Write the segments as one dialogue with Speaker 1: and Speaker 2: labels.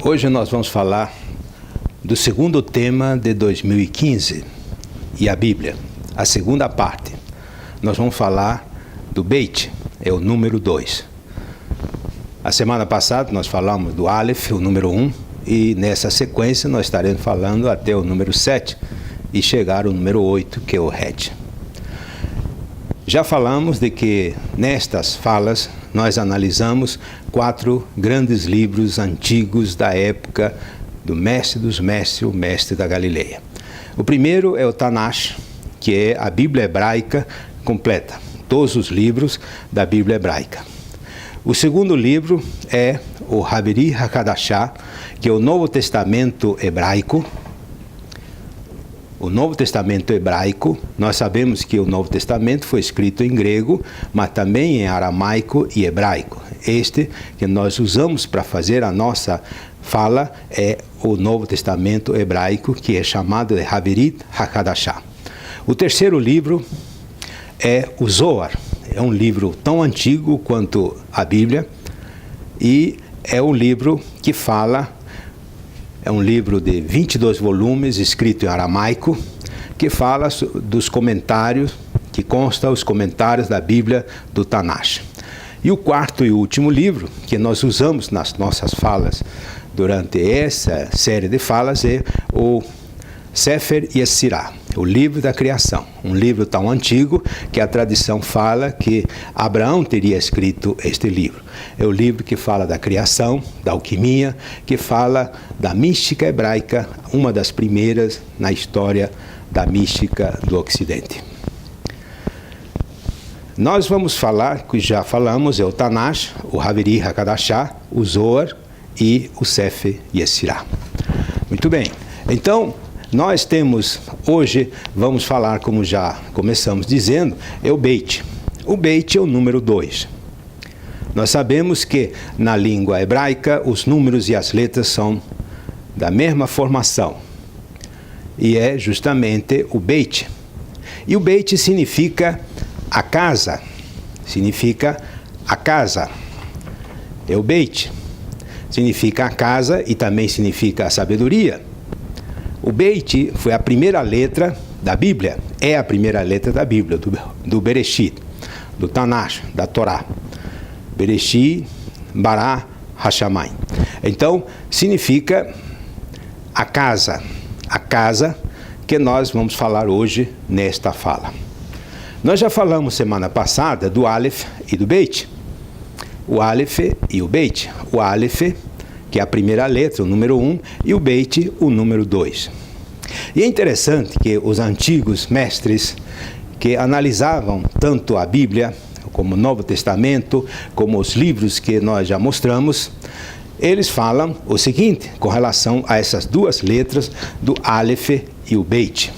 Speaker 1: Hoje nós vamos falar do segundo tema de 2015 e a Bíblia, a segunda parte. Nós vamos falar do Beit, é o número 2. A semana passada nós falamos do Aleph, o número 1, e nessa sequência nós estaremos falando até o número 7 e chegar ao número 8, que é o Het. Já falamos de que nestas falas nós analisamos 4 grandes livros antigos da época do mestre dos mestres, o mestre da Galileia. O primeiro é o Tanakh, que é a Bíblia hebraica completa, todos os livros da Bíblia hebraica. O segundo livro é o Haberi HaKadashah, que é o Novo Testamento hebraico. O Novo Testamento hebraico, nós sabemos que o Novo Testamento foi escrito em grego, mas também em aramaico e hebraico. Este que nós usamos para fazer a nossa fala é o Novo Testamento hebraico, que é chamado de Haberi HaKadashah. O terceiro livro é o Zohar. É um livro tão antigo quanto a Bíblia e é um livro que fala. É um livro de 22 volumes, escrito em aramaico, que fala dos comentários, que consta os comentários da Bíblia do Tanakh. E o quarto e último livro, que nós usamos nas nossas falas durante essa série de falas, é o Sefer Yetzirah, o livro da criação. Um livro tão antigo que a tradição fala que Abraão teria escrito este livro. É o livro que fala da criação, da alquimia, que fala da mística hebraica, uma das primeiras na história da mística do Ocidente. Nós vamos falar, que já falamos, é o Tanakh, o Haberi HaKadashah, o Zohar e o Sefer Yetzirah. Muito bem, então nós temos, hoje, vamos falar, como já começamos dizendo, é o Beit. O Beit é o número 2. Nós sabemos que na língua hebraica os números e as letras são da mesma formação. E é justamente o Beit. E o Beit significa a casa. Significa a casa. É o Beit. Significa a casa e também significa a sabedoria. O Beit foi a primeira letra da Bíblia, é a primeira letra da Bíblia, do Bereshit, do Tanakh, da Torá. Bereshit, Bará, Hashamayim. Então, significa a casa que nós vamos falar hoje nesta fala. Nós já falamos semana passada do Aleph e do Beit. O Aleph e o Beit. O Aleph, que é a primeira letra, o número 1, e o Beit, o número 2. E é interessante que os antigos mestres que analisavam tanto a Bíblia, como o Novo Testamento, como os livros que nós já mostramos, eles falam o seguinte, com relação a essas duas letras do Aleph e o Beit.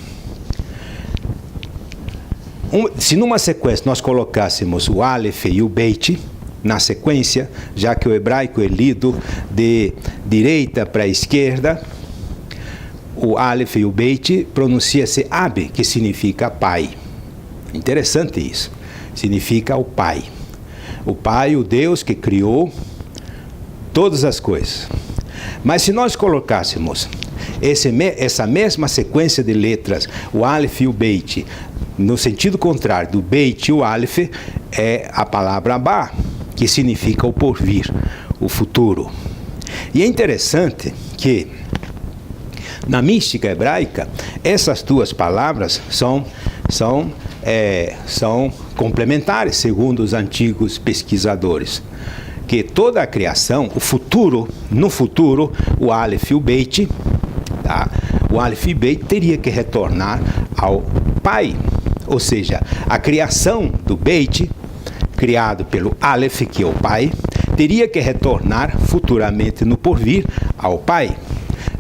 Speaker 1: Se numa sequência nós colocássemos o Aleph e o Beit, na sequência, já que o hebraico é lido de direita para a esquerda, o Aleph e o Beit pronuncia-se Ab, que significa pai. Interessante isso. Significa o pai. O pai, o Deus que criou todas as coisas. Mas se nós colocássemos essa mesma sequência de letras, o Aleph e o Beit, no sentido contrário do Beit e o Aleph, é a palavra Abá, que significa o porvir, o futuro. E é interessante que, na mística hebraica, essas duas palavras são complementares, segundo os antigos pesquisadores. Que toda a criação, o futuro, no futuro, o Aleph e o Beit, tá? O Aleph e o Beit teria que retornar ao Pai. Ou seja, a criação do Beit, criado pelo Aleph, que é o Pai, teria que retornar futuramente no porvir ao Pai.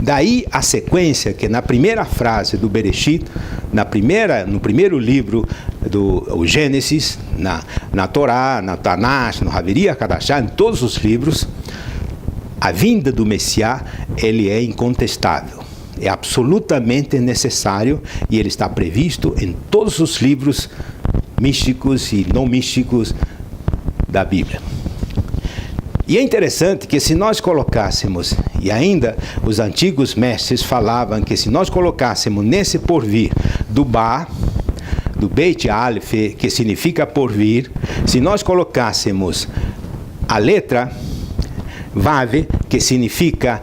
Speaker 1: Daí a sequência que na primeira frase do Bereshit, no primeiro livro do Gênesis, na Torá, na Tanakh, no Haberi HaKadashah, em todos os livros, a vinda do Messias, ele é incontestável. É absolutamente necessário e ele está previsto em todos os livros místicos e não místicos da Bíblia. E é interessante que se nós colocássemos, e ainda os antigos mestres falavam que se nós colocássemos nesse porvir do Ba, do Beit Aleph, que significa porvir, se nós colocássemos a letra Vav, que significa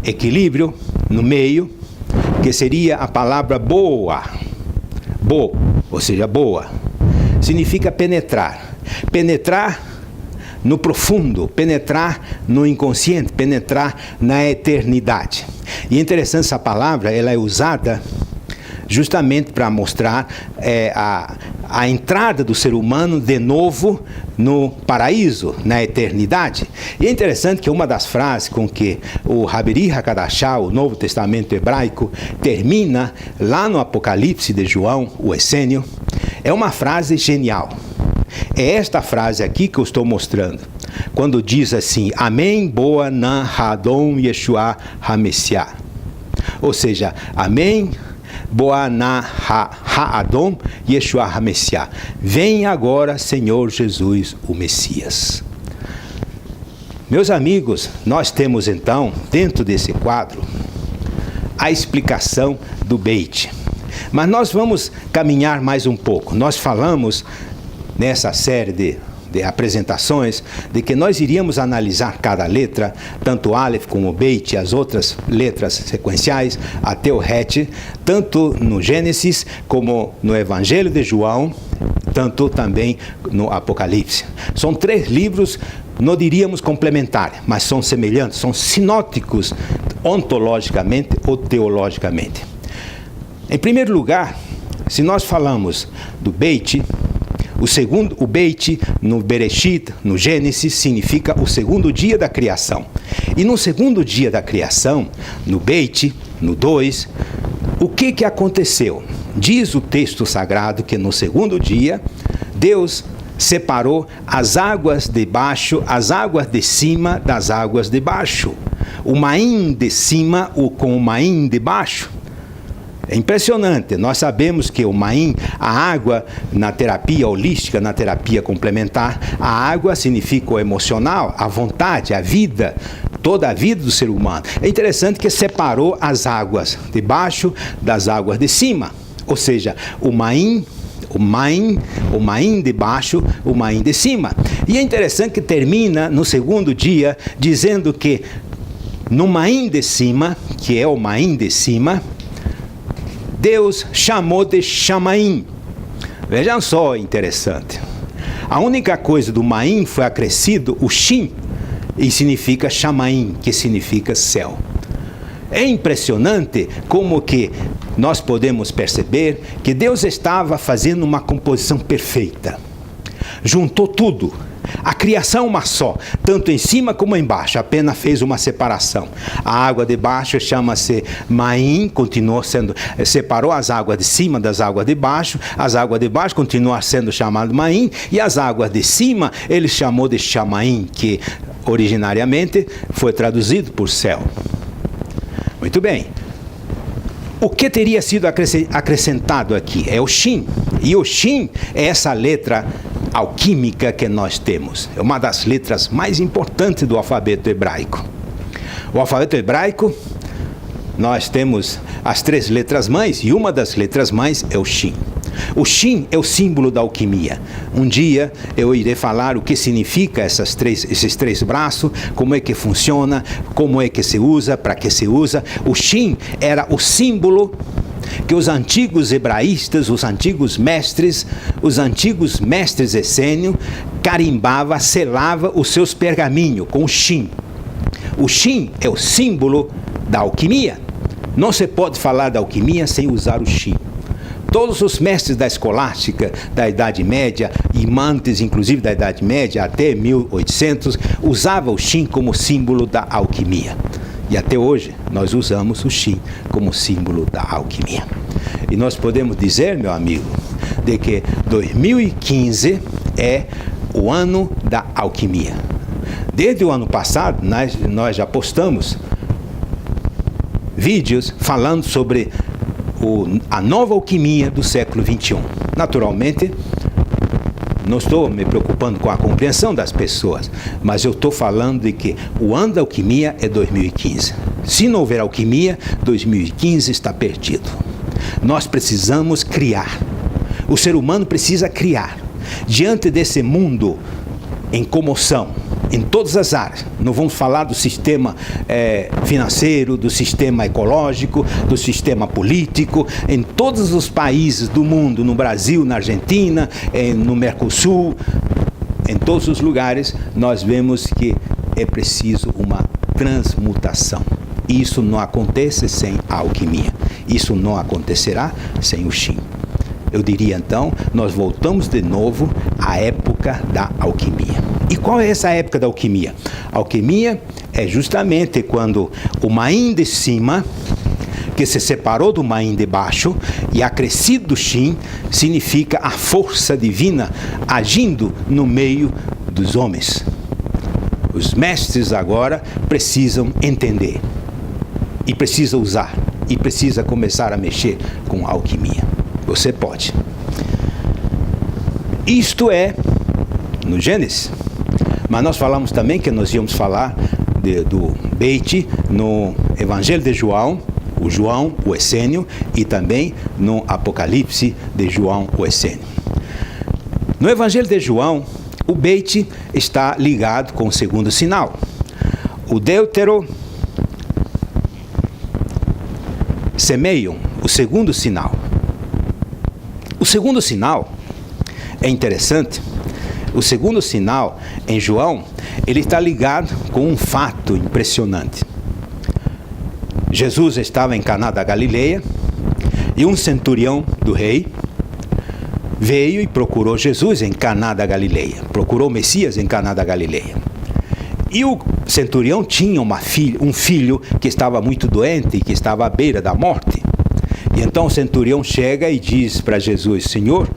Speaker 1: equilíbrio, no meio, que seria a palavra boa, ou seja, boa, significa penetrar. Penetrar no profundo, penetrar no inconsciente, penetrar na eternidade. E é interessante essa palavra, ela é usada justamente para mostrar a entrada do ser humano de novo no paraíso, na eternidade. E é interessante que uma das frases com que o Haveri HaKadashah, o Novo Testamento hebraico, termina lá no Apocalipse de João, o essênio, é uma frase genial. É esta frase aqui que eu estou mostrando, quando diz assim: Amém, boa na Hadom Yeshua HaMessiah. Ou seja, Amém, boa na Hadom Yeshua HaMessiah. Vem agora, Senhor Jesus, o Messias. Meus amigos, nós temos então, dentro desse quadro, a explicação do Beit. Mas nós vamos caminhar mais um pouco. Nós falamos nessa série de apresentações, de que nós iríamos analisar cada letra, tanto Aleph como Beit, as outras letras sequenciais, até o Het, tanto no Gênesis como no Evangelho de João, tanto também no Apocalipse. São 3 livros, não diríamos complementares, mas são semelhantes, são sinóticos ontologicamente ou teologicamente. Em primeiro lugar, se nós falamos do Beit, o Beit, no Bereshit, no Gênesis, significa o segundo dia da criação. E no segundo dia da criação, no Beit, no 2, o que aconteceu? Diz o texto sagrado que no segundo dia, Deus separou as águas de baixo, as águas de cima das águas de baixo. O Maim de cima com o Maim de baixo. É impressionante, nós sabemos que o Maim, a água na terapia holística, na terapia complementar, a água significa o emocional, a vontade, a vida, toda a vida do ser humano. É interessante que separou as águas de baixo das águas de cima, ou seja, o Maim de baixo, o Maim de cima. E é interessante que termina no segundo dia dizendo que no Maim de cima, que é o Maim de cima, Deus chamou de Shamaim. Vejam só, interessante. A única coisa do Maim foi acrescido o Shin, e significa Shamaim, que significa céu. É impressionante como que nós podemos perceber que Deus estava fazendo uma composição perfeita. Juntou tudo. A criação uma só, tanto em cima como embaixo, apenas fez uma separação. A água de baixo chama-se Maim, continuou sendo, separou as águas de cima das águas de baixo, as águas de baixo continuam sendo chamadas Maim, e as águas de cima ele chamou de Shamaim, que originariamente foi traduzido por céu. Muito bem. O que teria sido acrescentado aqui é o Shin, e o Shin é essa letra alquímica que nós temos. É uma das letras mais importantes do alfabeto hebraico. O alfabeto hebraico, nós temos as 3 letras mães, e uma das letras mães é o Shin. O Shin é o símbolo da alquimia. Um dia eu irei falar o que significa esses três braços, como é que funciona, como é que se usa, para que se usa. O Shin era o símbolo que os antigos hebraístas, os antigos mestres essênios, carimbava, selava os seus pergaminhos com o Shin. O Shin é o símbolo da alquimia. Não se pode falar da alquimia sem usar o Shin. Todos os mestres da escolástica da Idade Média, e antes inclusive da Idade Média, até 1800, usavam o Shin como símbolo da alquimia. E até hoje nós usamos o Shin como símbolo da alquimia. E nós podemos dizer, meu amigo, de que 2015 é o ano da alquimia. Desde o ano passado, nós já postamos vídeos falando sobre a nova alquimia do século XXI. Naturalmente, não estou me preocupando com a compreensão das pessoas, mas eu estou falando de que o ano da alquimia é 2015. Se não houver alquimia, 2015 está perdido. Nós precisamos criar. O ser humano precisa criar. Diante desse mundo em comoção, em todas as áreas, não vamos falar do sistema financeiro, do sistema ecológico, do sistema político, em todos os países do mundo, no Brasil, na Argentina, no Mercosul, em todos os lugares, nós vemos que é preciso uma transmutação. Isso não acontece sem a alquimia. Isso não acontecerá sem o Shin. Eu diria então, nós voltamos de novo à época da alquimia. E qual é essa época da alquimia? A alquimia é justamente quando o Main de cima, que se separou do Main de baixo, e acrescido do Shin, significa a força divina agindo no meio dos homens. Os mestres agora precisam entender, e precisam usar, e precisa começar a mexer com a alquimia. Você pode. Isto é no Gênesis. Mas nós falamos também que nós íamos falar do Beit no Evangelho de João, o Essênio, e também no Apocalipse de João, o Essênio. No Evangelho de João, o Beit está ligado com o segundo sinal. O Deutero semeiam, o segundo sinal. O segundo sinal é interessante. O segundo sinal, em João, ele está ligado com um fato impressionante. Jesus estava em Caná da Galileia e um centurião do rei veio e procurou Jesus em Caná da Galileia. Procurou o Messias em Caná da Galileia. E o centurião tinha um filho que estava muito doente e que estava à beira da morte. E então o centurião chega e diz para Jesus: Senhor,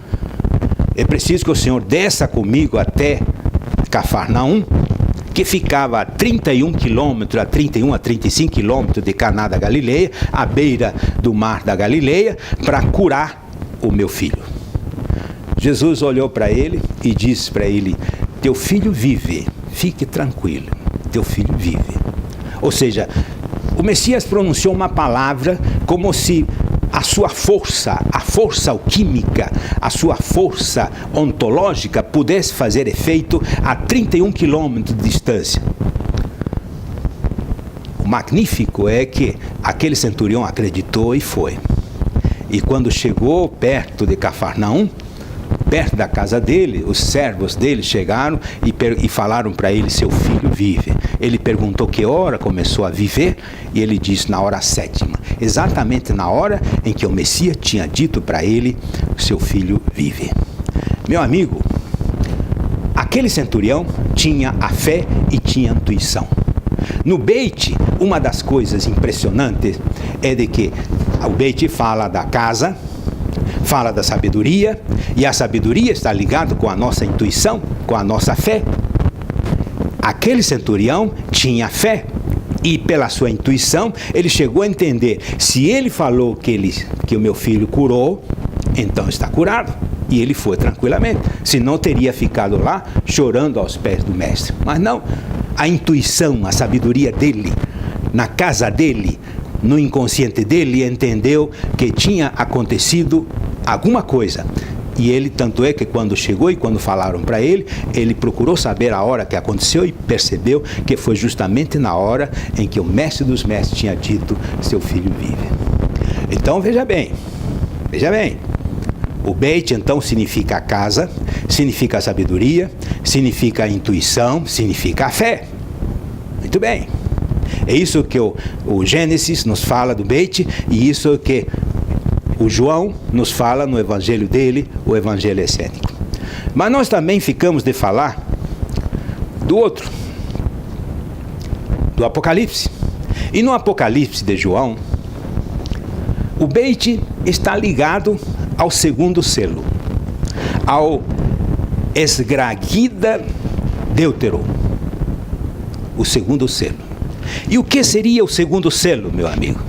Speaker 1: é preciso que o Senhor desça comigo até Cafarnaum, que ficava a 31 quilômetros, a 35 quilômetros de Caná da Galileia, à beira do mar da Galileia, para curar o meu filho. Jesus olhou para ele e disse para ele: teu filho vive, fique tranquilo, teu filho vive. Ou seja, o Messias pronunciou uma palavra como se a sua força, a força alquímica, a sua força ontológica pudesse fazer efeito a 31 quilômetros de distância. O magnífico é que aquele centurião acreditou e foi. E quando chegou perto de Cafarnaum, perto da casa dele, os servos dele chegaram e falaram para ele: seu filho vive. Ele perguntou que hora começou a viver e ele disse: na hora 7ª, exatamente na hora em que o Messias tinha dito para ele: seu filho vive. Meu amigo, aquele centurião tinha a fé e tinha a intuição. No Beit, uma das coisas impressionantes é de que o Beit fala da casa, fala da sabedoria, e a sabedoria está ligada com a nossa intuição, com a nossa fé. Aquele centurião tinha fé e pela sua intuição ele chegou a entender: se ele falou que o meu filho curou, então está curado. E ele foi tranquilamente, senão teria ficado lá chorando aos pés do mestre. Mas não, a intuição, a sabedoria dele, na casa dele, no inconsciente dele, entendeu que tinha acontecido alguma coisa. E ele, tanto é que quando chegou e quando falaram para ele, ele procurou saber a hora que aconteceu e percebeu que foi justamente na hora em que o mestre dos mestres tinha dito: seu filho vive. Então veja bem, o Beit então significa a casa, significa a sabedoria, significa a intuição, significa a fé. Muito bem. É isso que o Gênesis nos fala do Beit, e isso que o João nos fala no evangelho dele, o evangelho essênico. Mas nós também ficamos de falar do outro, do Apocalipse. E no Apocalipse de João, o Beit está ligado ao segundo selo, ao esgragida deutero, o segundo selo. E o que seria o segundo selo, meu amigo?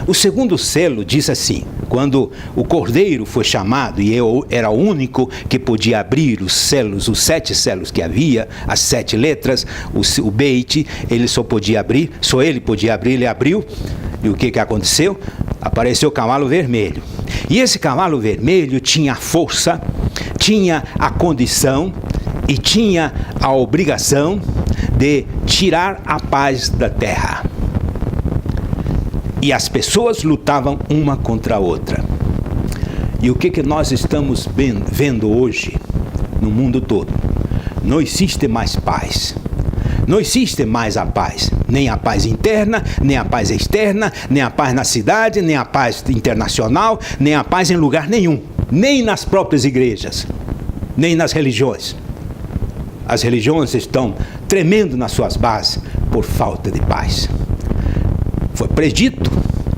Speaker 1: O segundo selo diz assim: Quando o cordeiro foi chamado, e eu era o único que podia abrir os selos, os 7 selos que havia, as 7 letras, o Beit, ele só podia abrir, só ele podia abrir, ele abriu, e o que aconteceu? Apareceu o cavalo vermelho. E esse cavalo vermelho tinha a força, tinha a condição e tinha a obrigação de tirar a paz da terra. E as pessoas lutavam uma contra a outra. E o que nós estamos vendo hoje no mundo todo? Não existe mais paz. Não existe mais a paz. Nem a paz interna, nem a paz externa, nem a paz na cidade, nem a paz internacional, nem a paz em lugar nenhum. Nem nas próprias igrejas, nem nas religiões. As religiões estão tremendo nas suas bases por falta de paz. Foi predito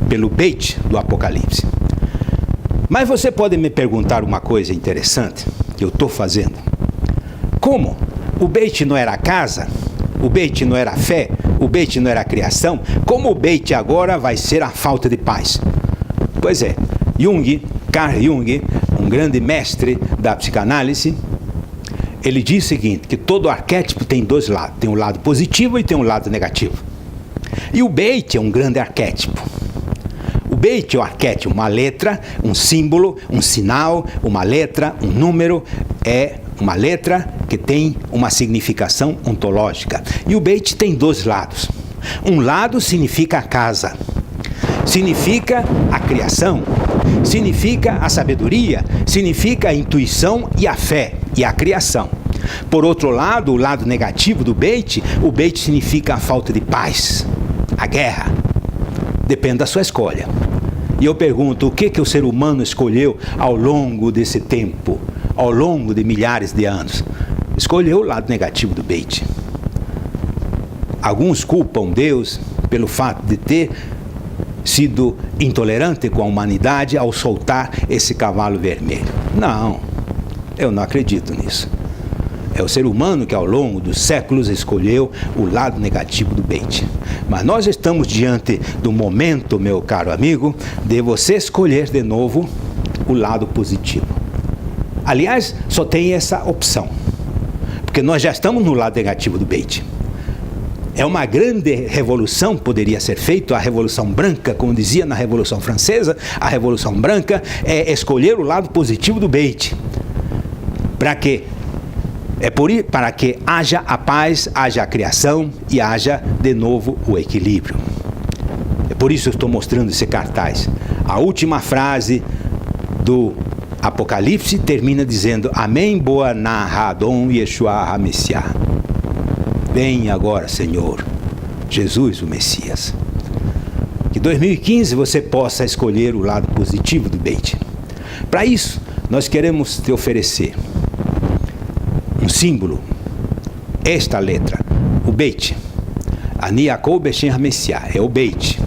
Speaker 1: pelo Beit do Apocalipse. Mas você pode me perguntar uma coisa interessante que eu estou fazendo. Como? O Beit não era a casa? O Beit não era a fé? O Beit não era a criação? Como o Beit agora vai ser a falta de paz? Pois é, Carl Jung, um grande mestre da psicanálise, ele diz o seguinte, que todo arquétipo tem 2 lados. Tem um lado positivo e tem um lado negativo. E o Beit é um grande arquétipo. O Beit é um arquétipo, uma letra, um símbolo, um sinal, uma letra, um número, é uma letra que tem uma significação ontológica. E o Beit tem 2 lados. Um lado significa a casa, significa a criação, significa a sabedoria, significa a intuição e a fé e a criação. Por outro lado, o lado negativo do Beit, o Beit significa a falta de paz, a guerra. Depende da sua escolha. E eu pergunto, o que o ser humano escolheu ao longo desse tempo, ao longo de milhares de anos? Escolheu o lado negativo do Beit. Alguns culpam Deus pelo fato de ter sido intolerante com a humanidade ao soltar esse cavalo vermelho. Não, eu não acredito nisso. É o ser humano que ao longo dos séculos escolheu o lado negativo do Beit. Mas nós estamos diante do momento, meu caro amigo, de você escolher de novo o lado positivo. Aliás, só tem essa opção, porque nós já estamos no lado negativo do Beit. É uma grande revolução, poderia ser feita, a Revolução Branca, como dizia na Revolução Francesa, a Revolução Branca é escolher o lado positivo do Beit. Para que haja a paz, haja a criação e haja de novo o equilíbrio. É por isso que eu estou mostrando esse cartaz. A última frase do Apocalipse termina dizendo: Amém, boa narradon Yeshua HaMessiah. Vem agora, Senhor, Jesus o Messias. Que 2015 você possa escolher o lado positivo do Beit. Para isso, nós queremos te oferecer um símbolo, esta letra, o Beit, Ani Yaakov Beshem HaMessiah, é o Beit,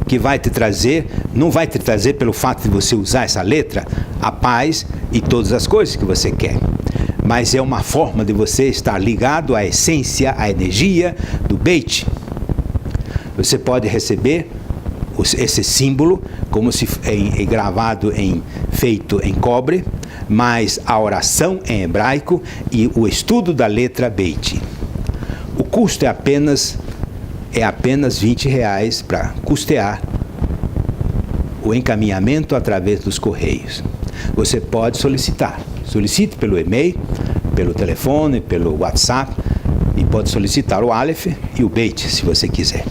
Speaker 1: que vai te trazer, não vai te trazer pelo fato de você usar essa letra, a paz e todas as coisas que você quer, mas é uma forma de você estar ligado à essência, à energia do Beit. Você pode receber esse símbolo como se gravado feito em cobre, mas a oração em hebraico e o estudo da letra Beit. O custo é apenas R$20 para custear o encaminhamento através dos correios. Você pode solicitar. Solicite pelo e-mail, pelo telefone, pelo WhatsApp, e pode solicitar o Aleph e o Beit, se você quiser.